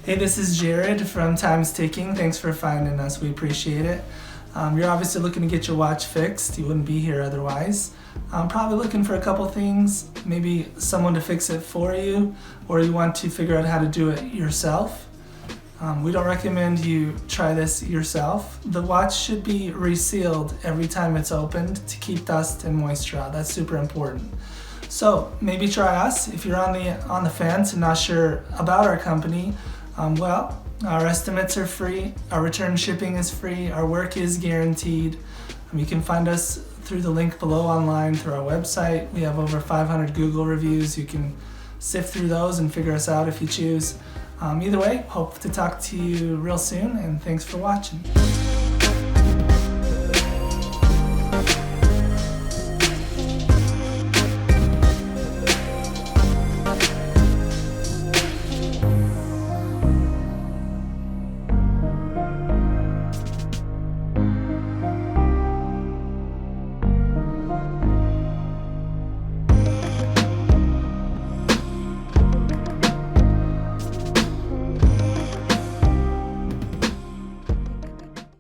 Hey, this is Jared from Time's Ticking. Thanks for finding us. We appreciate it. You're obviously looking to get your watch fixed. You wouldn't be here otherwise. I'm probably looking for a couple things, maybe someone to fix it for you, or you want to figure out how to do it yourself. We don't recommend you try this yourself. The watch should be resealed every time it's opened to keep dust and moisture out. That's super important. So maybe try us. If you're on the fence and not sure about our company, our estimates are free, our return shipping is free, our work is guaranteed. You can find us through the link below online through our website. We have over 500 Google reviews. You can sift through those and figure us out if you choose. Either way, hope to talk to you real soon, and thanks for watching.